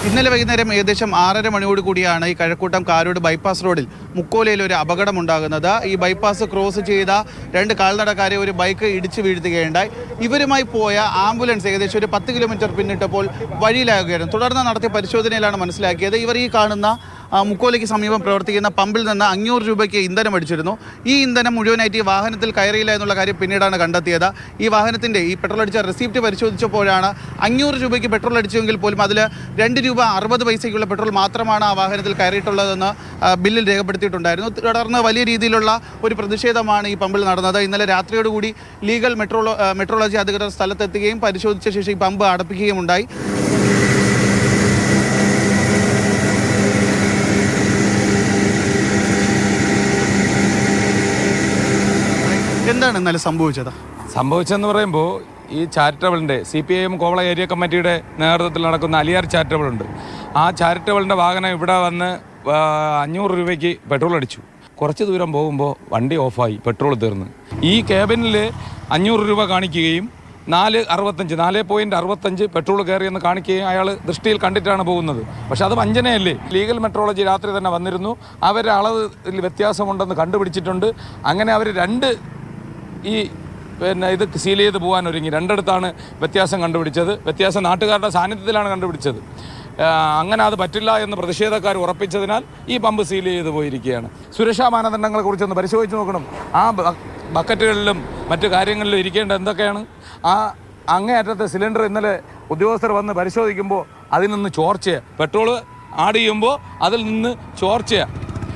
ഇന്നലെ വൈകുന്നേരം ഏകദേശം 6:30 മണിയോട് കൂടിയാണ് ഈ കഴക്കൂട്ടം കാരോട് ബൈപ്പാസ് റോഡിൽ മുക്കോലയിൽ ഒരു അപകടമുണ്ടാകുന്നത്. ഈ ബൈപ്പാസ് ക്രോസ് ചെയ്ത 2 കാൽനടക്കാരെ ഒരു ബൈക്ക് ഇടിച്ചു വീഴ്ത്തുകയുണ്ടായി. ഇവരുമായി പോയ ആംബുലൻസ് ഏകദേശം ഒരു 10 കിലോമീറ്റർ പിന്നിട്ടപ്പോൾ വഴിയിലാകുകയായിരുന്നു. തുടർന്ന് നടത്തിയ പരിശോധനയിലാണ് മനസ്സിലാക്കിയത് ഇവർ ഈ കാണുന്ന മുക്കോലയ്ക്ക് സമീപം പ്രവർത്തിക്കുന്ന പമ്പിൽ നിന്ന് 500 രൂപയ്ക്ക് ഇന്ധനം അടിച്ചിരുന്നു. ഈ ഇന്ധനം മുഴുവനായിട്ട് ഈ വാഹനത്തിൽ കയറിയില്ല എന്നുള്ള കാര്യം പിന്നീടാണ് കണ്ടെത്തിയത്. ഈ വാഹനത്തിൻ്റെ ഈ പെട്രോൾ അടിച്ച റെസിപ്റ്റ് പരിശോധിച്ചപ്പോഴാണ് 500 രൂപയ്ക്ക് പെട്രോൾ അടിച്ചെങ്കിൽ പോലും അതിൽ 2 രൂപ 60 പൈസയ്ക്കുള്ള പെട്രോൾ മാത്രമാണ് ആ വാഹനത്തിൽ കയറിയിട്ടുള്ളതെന്ന് ബില്ലിൽ രേഖപ്പെടുത്തിയിട്ടുണ്ടായിരുന്നു. തുടർന്ന് വലിയ രീതിയിലുള്ള ഒരു പ്രതിഷേധമാണ് ഈ പമ്പിൽ നടന്നത്. ഇന്നലെ രാത്രിയോടുകൂടി ലീഗൽ മെട്രോളജി അധികൃതർ സ്ഥലത്തെത്തുകയും പരിശോധിച്ച ശേഷം ഈ പമ്പ് അടപ്പിക്കുകയും ഉണ്ടായി. എന്താണ് ഇന്നലെ സംഭവിച്ചതെന്ന് പറയുമ്പോൾ ഈ ചാരിറ്റബിളിൻ്റെ CPIM കോവള ഏരിയ കമ്മിറ്റിയുടെ നേതൃത്വത്തിൽ നടക്കുന്ന അലിയാർ ചാരിറ്റബിളുണ്ട്. ആ ചാരിറ്റബിളിൻ്റെ വാഹനം ഇവിടെ വന്ന് 500 രൂപയ്ക്ക് പെട്രോൾ അടിച്ചു. കുറച്ച് ദൂരം പോകുമ്പോൾ വണ്ടി ഓഫായി, പെട്രോൾ തീർന്ന്. ഈ ക്യാബിനിൽ 500 രൂപ കാണിക്കുകയും 4.65 പെട്രോൾ കയറിയെന്ന് കാണിക്കുകയും അയാൾ ദൃഷ്ടിയിൽ കണ്ടിട്ടാണ് പോകുന്നത്. പക്ഷെ അത് വഞ്ചനയല്ലേ? ലീഗൽ മെട്രോളജി രാത്രി തന്നെ വന്നിരുന്നു. അവരുടെ അളവിൽ വ്യത്യാസമുണ്ടെന്ന് കണ്ടുപിടിച്ചിട്ടുണ്ട്. അങ്ങനെ അവർ ഇത് സീൽ ചെയ്ത് പോകാൻ ഒരുങ്ങി. 2 വ്യത്യാസം കണ്ടുപിടിച്ചത്. വ്യത്യാസം നാട്ടുകാരുടെ സാന്നിധ്യത്തിലാണ് കണ്ടുപിടിച്ചത്. അങ്ങനെ അത് പറ്റില്ല എന്ന് പ്രതിഷേധക്കാർ ഉറപ്പിച്ചതിനാൽ ഈ പമ്പ് സീൽ ചെയ്ത് പോയിരിക്കുകയാണ്. സുരക്ഷാ മാനദണ്ഡങ്ങളെ കുറിച്ചൊന്ന് പരിശോധിച്ച് നോക്കണം. ആ ബക്കറ്റുകളിലും മറ്റു കാര്യങ്ങളിലും ഇരിക്കേണ്ട എന്തൊക്കെയാണ്? ആ അങ്ങേയറ്റത്തെ സിലിണ്ടർ ഇന്നലെ ഉദ്യോഗസ്ഥർ വന്ന് പരിശോധിക്കുമ്പോൾ അതിൽ നിന്ന് ചോർച്ചയാണ്. പെട്രോൾ ആഡ് ചെയ്യുമ്പോൾ അതിൽ നിന്ന് ചോർച്ചയാണ്.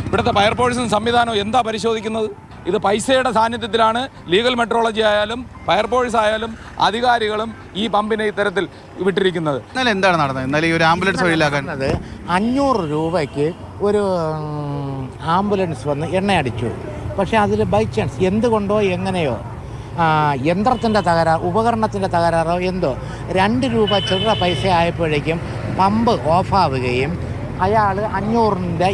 ഇവിടുത്തെ ഫയർഫോഴ്സും സംവിധാനവും എന്താ പരിശോധിക്കുന്നത്? ഇത് പൈസയുടെ സാന്നിധ്യത്തിലാണ് ലീഗൽ മെട്രോളജി ആയാലും ഫയർഫോഴ്സ് ആയാലും അധികാരികളും ഈ പമ്പിനെ ഇത്തരത്തിൽ വിട്ടിരിക്കുന്നത്. ഇന്നലെ എന്താണ് നടന്നത്? ഇന്നലെ ഈ ഒരു ആംബുലൻസ് വഴിയിലാക്കുന്നത് 500 രൂപയ്ക്ക് ഒരു ആംബുലൻസ് വന്ന് എണ്ണ അടിച്ചു. പക്ഷേ അതിൽ ബൈ ചാൻസ് എന്തുകൊണ്ടോ എങ്ങനെയോ യന്ത്രത്തിൻ്റെ തകരാറ്, ഉപകരണത്തിൻ്റെ തകരാറോ എന്തോ 2 രൂപ ചില്ലറ പൈസ ആയപ്പോഴേക്കും പമ്പ് ഓഫാവുകയും അയാൾ 500-ൻ്റെ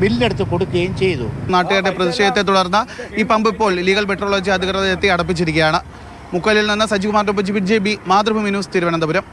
ബില്ലെടുത്ത് കൊടുക്കുകയും ചെയ്തു. നാട്ടുകാരുടെ പ്രതിഷേധത്തെ തുടർന്ന് ഈ പമ്പ് ഇപ്പോൾ ലീഗൽ മെട്രോളജി അധികൃതർ എത്തി അടപ്പിച്ചിരിക്കുകയാണ്. മുക്കോലയിൽ നിന്ന് സജികുമാർ JB, മാതൃഭൂമി ന്യൂസ്, തിരുവനന്തപുരം.